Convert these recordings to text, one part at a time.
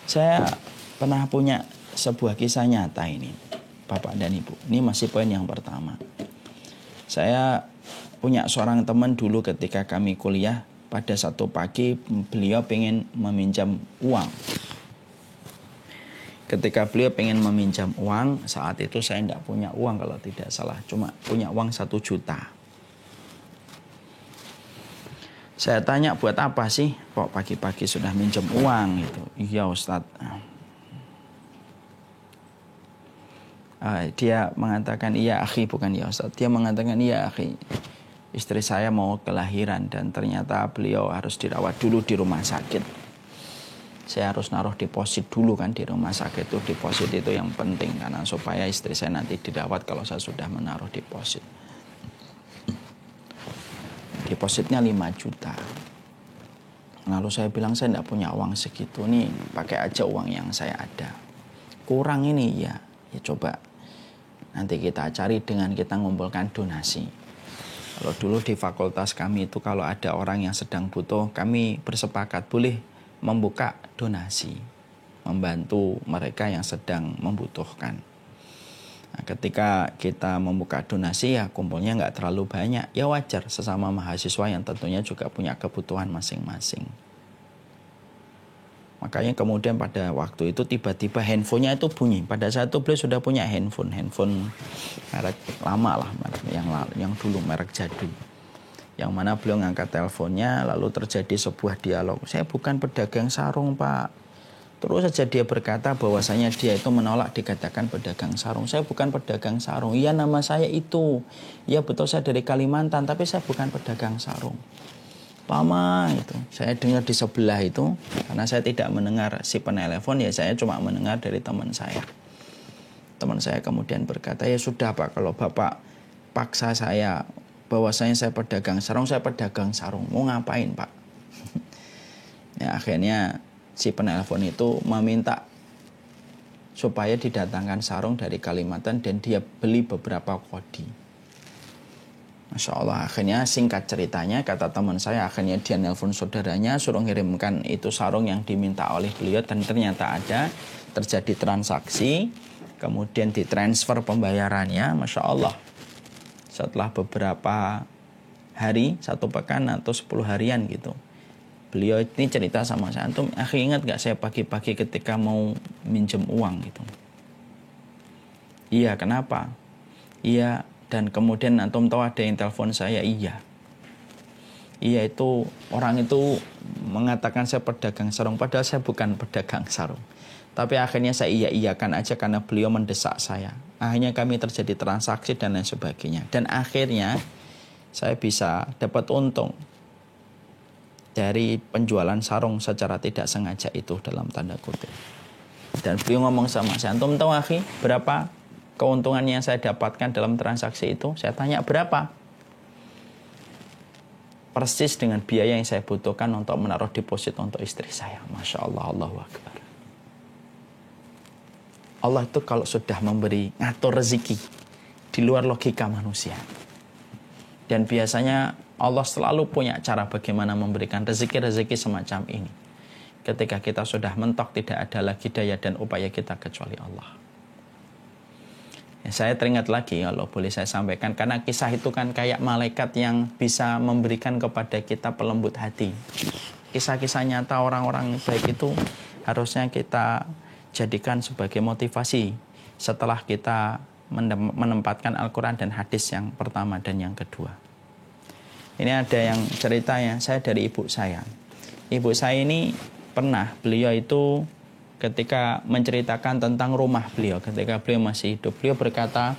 Saya pernah punya sebuah kisah nyata ini, Bapak dan Ibu. Ini masih poin yang pertama. Saya punya seorang teman dulu ketika kami kuliah. Pada satu pagi beliau pengen meminjam uang. Ketika beliau pengen meminjam uang, saat itu saya tidak punya uang kalau tidak salah. Cuma punya uang 1 juta. Saya tanya, buat apa sih kok pagi-pagi sudah minjem uang gitu. Iya Ustadz. Dia mengatakan iya akhi, bukan ya Ustadz. Dia mengatakan iya akhi, istri saya mau kelahiran dan ternyata beliau harus dirawat dulu di rumah sakit. Saya harus naruh deposit dulu kan di rumah sakit itu. Deposit itu yang penting karena supaya istri saya nanti dirawat kalau saya sudah menaruh deposit. Depositnya 5 juta. Lalu saya bilang saya tidak punya uang segitu nih, pakai aja uang yang saya ada. Kurang ini ya coba nanti kita cari dengan kita ngumpulkan donasi. Kalau dulu di fakultas kami itu kalau ada orang yang sedang butuh, kami bersepakat boleh membuka donasi, membantu mereka yang sedang membutuhkan. Nah, ketika kita membuka donasi ya kumpulnya nggak terlalu banyak, ya wajar sesama mahasiswa yang tentunya juga punya kebutuhan masing-masing. Makanya kemudian pada waktu itu tiba-tiba handphonenya itu bunyi. Pada saat itu beliau sudah punya handphone merek lama lah, merek yang dulu merek jadul. Yang mana beliau ngangkat teleponnya, lalu terjadi sebuah dialog. Saya bukan pedagang sarung Pak. Terus saja dia berkata bahwasanya dia itu menolak dikatakan pedagang sarung. Saya bukan pedagang sarung. Iya nama saya itu. Iya betul saya dari Kalimantan, tapi saya bukan pedagang sarung. Lama itu saya dengar di sebelah itu, karena saya tidak mendengar si penelepon, ya saya cuma mendengar dari teman saya. Teman saya kemudian berkata, ya sudah Pak, kalau Bapak paksa saya bahwasanya saya pedagang sarung, mau ngapain Pak? Ya akhirnya si penelepon itu meminta supaya didatangkan sarung dari Kalimantan dan dia beli beberapa kodi. Masya Allah, akhirnya singkat ceritanya, kata teman saya, akhirnya dia nelpon saudaranya, suruh ngirimkan itu sarung yang diminta oleh beliau, dan ternyata ada, terjadi transaksi, kemudian ditransfer pembayarannya, Masya Allah. Setelah beberapa hari, 1 pekan atau 10 harian gitu, beliau ini cerita sama saya, antum, akhi ingat gak saya pagi-pagi ketika mau minjem uang gitu? Iya, kenapa? Iya. Dan kemudian antum tahu ada yang telepon saya, iya itu orang itu mengatakan saya pedagang sarung, padahal saya bukan pedagang sarung. Tapi akhirnya saya iyakan aja karena beliau mendesak saya. Akhirnya kami terjadi transaksi dan lain sebagainya. Dan akhirnya saya bisa dapat untung dari penjualan sarung secara tidak sengaja itu dalam tanda kutip. Dan beliau ngomong sama saya, antum tahu akhi berapa keuntungan yang saya dapatkan dalam transaksi itu? Saya tanya berapa? Persis dengan biaya yang saya butuhkan untuk menaruh deposit untuk istri saya. Masya Allah, Allahu Akbar. Allah itu kalau sudah memberi, ngatur rezeki di luar logika manusia. Dan biasanya Allah selalu punya cara bagaimana memberikan rezeki-rezeki semacam ini. Ketika kita sudah mentok, tidak ada lagi daya dan upaya kita kecuali Allah. Ya, saya teringat lagi kalau boleh saya sampaikan, karena kisah itu kan kayak malaikat yang bisa memberikan kepada kita pelembut hati. Kisah-kisah nyata orang-orang baik itu harusnya kita jadikan sebagai motivasi setelah kita menempatkan Al-Quran dan hadis yang pertama dan yang kedua. Ini ada yang ceritanya, saya dari ibu saya. Ibu saya ini pernah, beliau itu ketika menceritakan tentang rumah beliau ketika beliau masih hidup, beliau berkata,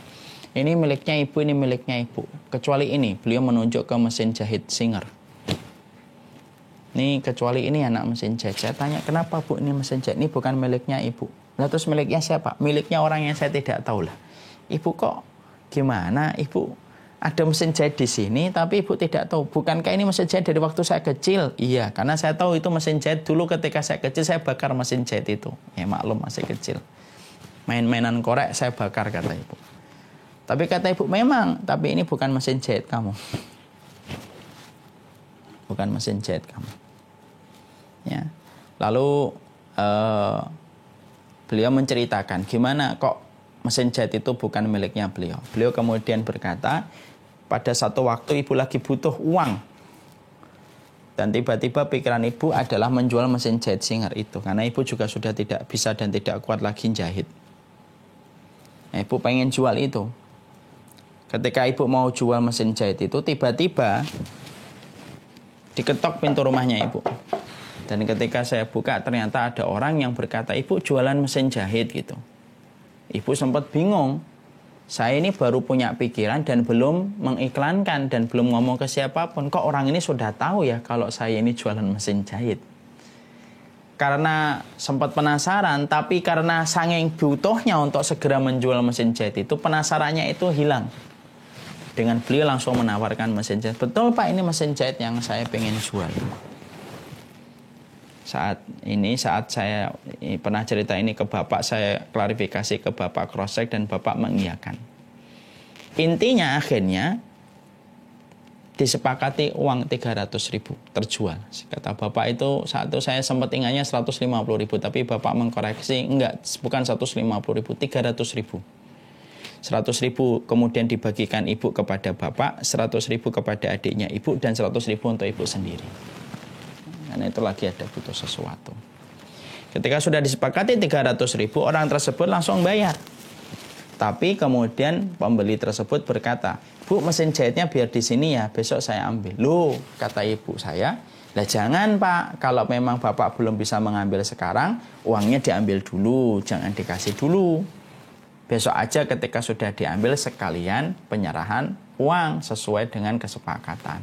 ini miliknya ibu, kecuali ini, beliau menunjuk ke mesin jahit Singer. Ini kecuali ini anak mesin jahit. Saya tanya, kenapa Bu ini mesin jahit? Ini bukan miliknya ibu. Lah terus miliknya siapa? Miliknya orang yang saya tidak tahu lah. Ibu kok gimana? Ibu ada mesin jahit di sini, tapi ibu tidak tahu. Bukankah ini mesin jahit dari waktu saya kecil? Iya, karena saya tahu itu mesin jahit dulu ketika saya kecil, saya bakar mesin jahit itu. Ya maklum masih kecil. Main-mainan korek saya bakar, kata ibu. Tapi kata ibu, memang, tapi ini bukan mesin jahit kamu. Bukan mesin jahit kamu. Ya. Lalu beliau menceritakan gimana kok mesin jahit itu bukan miliknya beliau. Beliau kemudian berkata, pada satu waktu ibu lagi butuh uang. Dan tiba-tiba pikiran ibu adalah menjual mesin jahit Singer itu. Karena ibu juga sudah tidak bisa dan tidak kuat lagi jahit. Nah, ibu pengen jual itu. Ketika ibu mau jual mesin jahit itu, tiba-tiba diketok pintu rumahnya ibu. Dan ketika saya buka, ternyata ada orang yang berkata, ibu jualan mesin jahit gitu. Ibu sempat bingung. Saya ini baru punya pikiran dan belum mengiklankan dan belum ngomong ke siapapun. Kok orang ini sudah tahu ya kalau saya ini jualan mesin jahit? Karena sempat penasaran, tapi karena saking butuhnya untuk segera menjual mesin jahit itu, penasarannya itu hilang. Dengan beliau langsung menawarkan mesin jahit. Betul Pak, ini mesin jahit yang saya pengen jual. Saat saya pernah cerita ini ke Bapak, saya klarifikasi ke Bapak, cross check, dan Bapak mengiyakan. Intinya akhirnya disepakati uang 300.000 terjual. Kata Bapak itu, saat itu saya sempat ingatnya 150.000, tapi Bapak mengkoreksi, enggak, bukan 150.000, 300.000. 100.000 kemudian dibagikan ibu kepada Bapak, 100.000 kepada adiknya ibu, dan 100.000 untuk ibu sendiri. Karena itu lagi ada butuh sesuatu. Ketika sudah disepakati 300.000, orang tersebut langsung bayar. Tapi kemudian pembeli tersebut berkata, Bu, mesin jahitnya biar di sini ya, besok saya ambil. Loh, kata ibu saya, lah jangan Pak, kalau memang Bapak belum bisa mengambil sekarang, uangnya diambil dulu, jangan dikasih dulu. Besok aja ketika sudah diambil sekalian penyerahan uang sesuai dengan kesepakatan.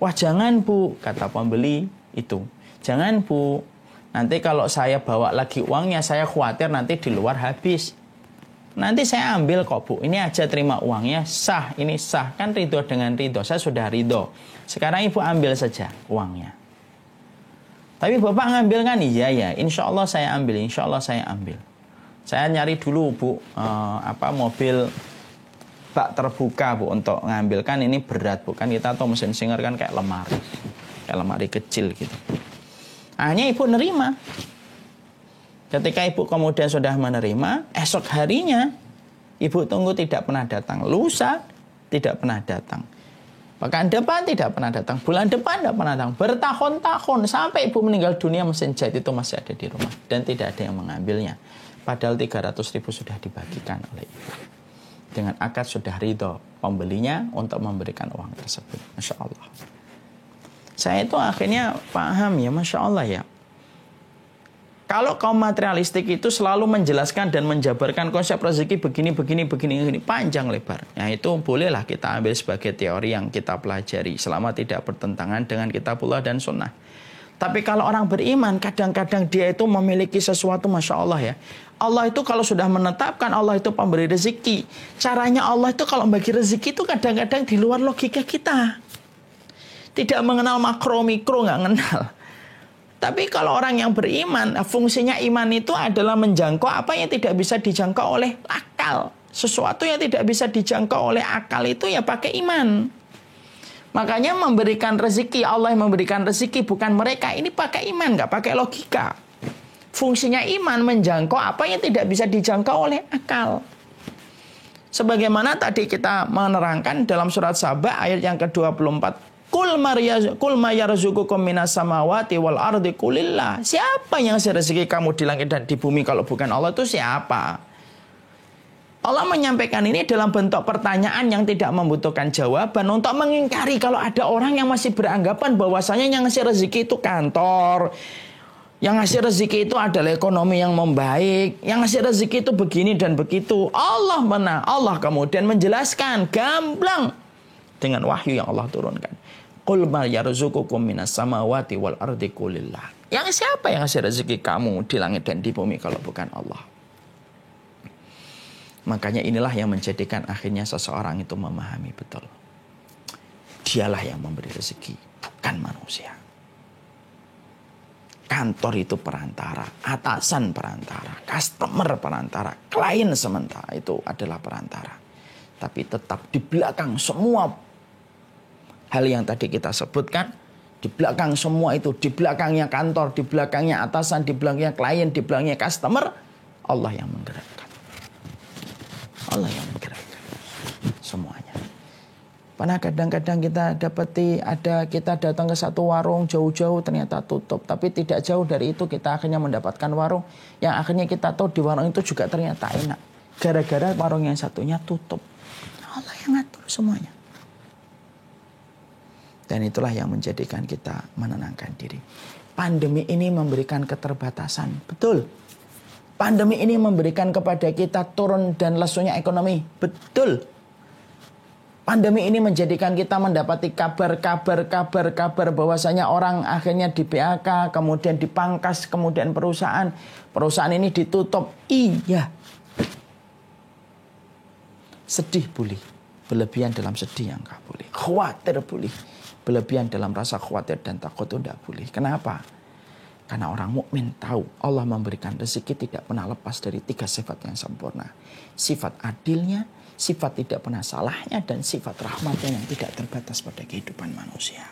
Wah jangan Bu, kata pembeli itu. Jangan Bu, nanti kalau saya bawa lagi uangnya, saya khawatir nanti di luar habis. Nanti saya ambil kok Bu, ini aja terima uangnya, sah, ini sah. Kan ridho dengan ridho, saya sudah ridho. Sekarang Ibu ambil saja uangnya. Tapi Bapak ngambil kan? Iya ya, insya Allah saya ambil, insya Allah saya ambil. Saya nyari dulu Bu, mobil bak terbuka Bu untuk ngambil, kan ini berat Bu, kan kita atau mesin Singer kan kayak lemari kecil gitu. Hanya ibu nerima. Ketika ibu kemudian sudah menerima, esok harinya ibu tunggu tidak pernah datang, lusa tidak pernah datang, pekan depan tidak pernah datang, bulan depan tidak pernah datang, bertahun-tahun sampai ibu meninggal dunia mesin jahit itu masih ada di rumah dan tidak ada yang mengambilnya. Padahal 300.000 sudah dibagikan oleh ibu. Dengan akad sudah ridho pembelinya untuk memberikan uang tersebut. Masya Allah. Saya itu akhirnya paham ya, Masya Allah ya. Kalau kaum materialistik itu selalu menjelaskan dan menjabarkan konsep rezeki begini, panjang lebar. Nah itu bolehlah kita ambil sebagai teori yang kita pelajari selama tidak bertentangan dengan kitabullah dan sunnah. Tapi kalau orang beriman, kadang-kadang dia itu memiliki sesuatu, Masya Allah ya. Allah itu kalau sudah menetapkan, Allah itu pemberi rezeki. Caranya Allah itu kalau bagi rezeki itu kadang-kadang di luar logika kita. Tidak mengenal makro, mikro, nggak kenal. Tapi kalau orang yang beriman, fungsinya iman itu adalah menjangkau apa yang tidak bisa dijangkau oleh akal. Sesuatu yang tidak bisa dijangkau oleh akal itu ya pakai iman. Makanya memberikan rezeki, Allah yang memberikan rezeki, bukan mereka. Ini pakai iman, nggak pakai logika. Fungsinya iman menjangkau apa yang tidak bisa dijangkau oleh akal. Sebagaimana tadi kita menerangkan dalam surat Saba ayat yang ke-24. Kul ma yarzuqukum minas samawati wal ardi qulillah. Siapa yang ngasih rezeki kamu di langit dan di bumi kalau bukan Allah, itu siapa? Allah menyampaikan ini dalam bentuk pertanyaan yang tidak membutuhkan jawaban untuk mengingkari kalau ada orang yang masih beranggapan bahwasanya yang ngasih rezeki itu kantor, yang ngasih rezeki itu adalah ekonomi yang membaik, yang ngasih rezeki itu begini dan begitu. Allah kemudian menjelaskan gamblang dengan wahyu yang Allah turunkan. Qul ma yarzuqukum minas samawati wal ardi qulillah. Yang siapa yang ngasih rezeki kamu di langit dan di bumi kalau bukan Allah? Makanya inilah yang menjadikan akhirnya seseorang itu memahami betul. Dialah yang memberi rezeki, bukan manusia. Kantor itu perantara, atasan perantara, customer perantara, klien sementara itu adalah perantara. Tapi tetap di belakang semua hal yang tadi kita sebutkan, Di belakang semua itu, di belakangnya kantor, di belakangnya atasan, di belakangnya klien, di belakangnya customer, Allah yang menggerakkan. Allah yang menggerakkan semuanya. Karena kadang-kadang kita dapati kita datang ke satu warung jauh-jauh ternyata tutup. Tapi tidak jauh dari itu kita akhirnya mendapatkan warung yang akhirnya kita tahu di warung itu juga ternyata enak. Gara-gara warung yang satunya tutup. Allah yang ngatur semuanya. Dan itulah yang menjadikan kita menenangkan diri. Pandemi ini memberikan keterbatasan. Betul. Pandemi ini memberikan kepada kita turun dan lesunya ekonomi. Betul. Pandemi ini menjadikan kita mendapati kabar bahwasanya orang akhirnya di PHK, kemudian dipangkas, kemudian perusahaan ini ditutup. Iya. Sedih boleh, berlebihan dalam sedih yang enggak boleh. Khawatir boleh, berlebihan dalam rasa khawatir dan takut itu enggak boleh. Kenapa? Karena orang mukmin tahu Allah memberikan rezeki tidak pernah lepas dari 3 sifat yang sempurna. Sifat adilnya, sifat tidak pernah salahnya, dan sifat rahmatnya yang tidak terbatas pada kehidupan manusia.